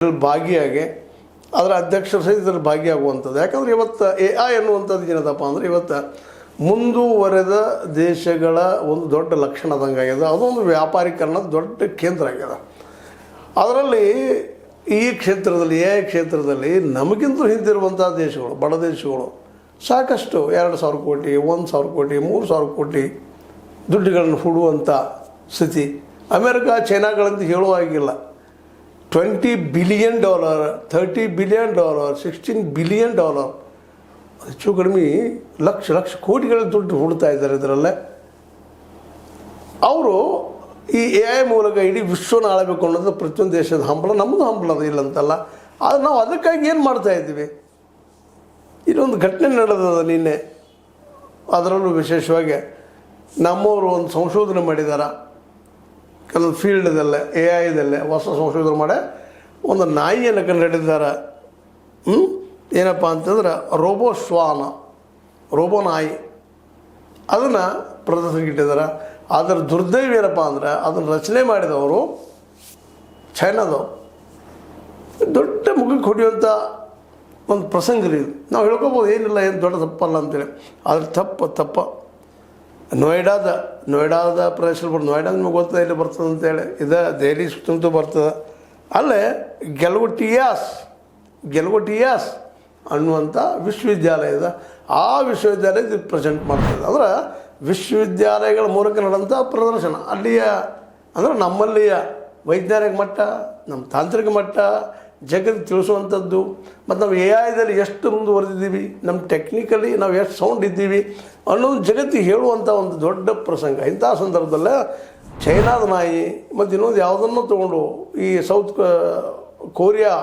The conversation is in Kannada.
ಭಾಗಿಯಾಗಿ ಅದರ ಅಧ್ಯಕ್ಷರು ಸಹಿತ ಇದರಲ್ಲಿ ಭಾಗಿಯಾಗುವಂಥದ್ದು. ಯಾಕಂದರೆ ಇವತ್ತು AI ಅನ್ನುವಂಥದ್ದು ಏನದಪ್ಪ ಅಂದರೆ ಇವತ್ತು ಮುಂದುವರೆದ ದೇಶಗಳ ಒಂದು ದೊಡ್ಡ ಲಕ್ಷಣದಂಗೆ ಆಗ್ಯದ. ಅದೊಂದು ವ್ಯಾಪಾರೀಕರಣದ ದೊಡ್ಡ ಕೇಂದ್ರ ಆಗ್ಯದ. ಅದರಲ್ಲಿ ಈ ಕ್ಷೇತ್ರದಲ್ಲಿ AI ಕ್ಷೇತ್ರದಲ್ಲಿ ನಮಗಿಂತಲೂ ಹಿಂದಿರುವಂಥ ದೇಶಗಳು, ಬಡ ದೇಶಗಳು ಸಾಕಷ್ಟು 2,000 ಕೋಟಿ, 1,000 ಕೋಟಿ, 3,000 ಕೋಟಿ ದುಡ್ಡುಗಳನ್ನು ಹೂಡುವಂಥ ಸ್ಥಿತಿ. ಅಮೇರಿಕಾ ಚೈನಾಗಳಂತ ಹೇಳುವಾಗಿಲ್ಲ. $20 ಬಿಲಿಯನ್, $30 ಬಿಲಿಯನ್, $16 ಬಿಲಿಯನ್, ಹೆಚ್ಚು ಕಡಿಮೆ ಲಕ್ಷ ಕೋಟಿಗಳ ದುಡ್ಡು ಹೂಡ್ತಾ ಇದ್ದಾರೆ ಇದರಲ್ಲೇ. ಅವರು ಈ AI ಮೂಲಕ ಇಡೀ ವಿಶ್ವನ ಆಳಬೇಕು ಅನ್ನೋದು ಪ್ರತಿಯೊಂದು ದೇಶದ ಹಂಬಲ, ನಮ್ಮದು ಹಂಬಲ ಅದು ಇಲ್ಲಂತಲ್ಲ. ಆದರೆ ನಾವು ಅದಕ್ಕಾಗಿ ಏನು ಮಾಡ್ತಾಯಿದ್ದೀವಿ? ಇಲ್ಲೊಂದು ಘಟನೆ ನಡೆದದ ನಿನ್ನೆ. ಅದರಲ್ಲೂ ವಿಶೇಷವಾಗಿ ನಮ್ಮವರು ಒಂದು ಸಂಶೋಧನೆ ಮಾಡಿದ್ದಾರೆ ಕೆಲವು ಫೀಲ್ಡ್ದಲ್ಲೇ, AIದಲ್ಲೇ ಹೊಸ ಸಂಶೋಧನೆ ಮಾಡಿ ಒಂದು ನಾಯಿಯನ್ನು ಕಂಡುಹಿಡಿದಿದ್ದಾರೆ. ಏನಪ್ಪ ಅಂತಂದ್ರೆ ರೋಬೋ ನಾಯಿ, ಅದನ್ನು ಪ್ರದರ್ಶನಕ್ಕೆ ಇಟ್ಟಿದ್ದಾರೆ. ಅದರ ದುರ್ದೈವ ಏನಪ್ಪ ಅಂದ್ರೆ ಅದನ್ನು ರಚನೆ ಮಾಡಿದವರು ಚೈನಾದವರು. ದೊಡ್ಡ ಮುಖಕ್ಕೆ ಹೊಡೆಯುವಂಥ ಒಂದು ಪ್ರಸಂಗ ರೀ. ನಾವು ಹೇಳ್ಕೊಬೋದು ಏನಿಲ್ಲ, ಏನು ದೊಡ್ಡ ತಪ್ಪಲ್ಲ ಅಂತೇಳಿ. ಆದರೆ ತಪ್ಪ ನೋಯ್ಡಾದ ಪ್ರದೇಶದಲ್ಲಿ ಬರ್ತದೆ. ನೋಯ್ಡಾ ನಿಮಗೆ ಗೊತ್ತದ ಇಲ್ಲಿ ಬರ್ತದೆ ಅಂತೇಳಿ. ಇದು ದೆಹಲಿ ಸುತ್ತಮುತ್ತ ಬರ್ತದೆ. ಅಲ್ಲೇ ಗೆಲ್ಗೊಟಿಯಾಸ್ ಅನ್ನುವಂಥ ವಿಶ್ವವಿದ್ಯಾಲಯದ ಆ ವಿಶ್ವವಿದ್ಯಾಲಯದ ಪ್ರೆಸೆಂಟ್ ಮಾಡ್ತದೆ. ಅಂದ್ರೆ ವಿಶ್ವವಿದ್ಯಾಲಯಗಳ ಮೂಲಕ ನಡೆದಂಥ ಪ್ರದರ್ಶನ ಅಲ್ಲಿಯ ಅಂದರೆ ನಮ್ಮಲ್ಲಿಯ ವೈಜ್ಞಾನಿಕ ಮಟ್ಟ, ನಮ್ಮ ತಾಂತ್ರಿಕ ಮಟ್ಟ ಜಗತ್ತಿಗೆ ತಿಳಿಸುವಂಥದ್ದು. ಮತ್ತು ನಾವು AIದಲ್ಲಿ ಎಷ್ಟು ಮುಂದುವರೆದಿದ್ದೀವಿ, ನಮ್ಮ ಟೆಕ್ನಿಕಲಿ ನಾವು ಎಷ್ಟು ಸೌಂಡ್ ಇದ್ದೀವಿ ಅನ್ನೋದು ಜಗತ್ತಿಗೆ ಹೇಳುವಂಥ ಒಂದು ದೊಡ್ಡ ಪ್ರಸಂಗ. ಇಂಥ ಸಂದರ್ಭದಲ್ಲೇ ಚೈನಾದ ನಾಯಿ ಮತ್ತು ಇನ್ನೊಂದು ಯಾವುದನ್ನು ತೊಗೊಂಡು ಈ ಸೌತ್ ಕೊರಿಯಾ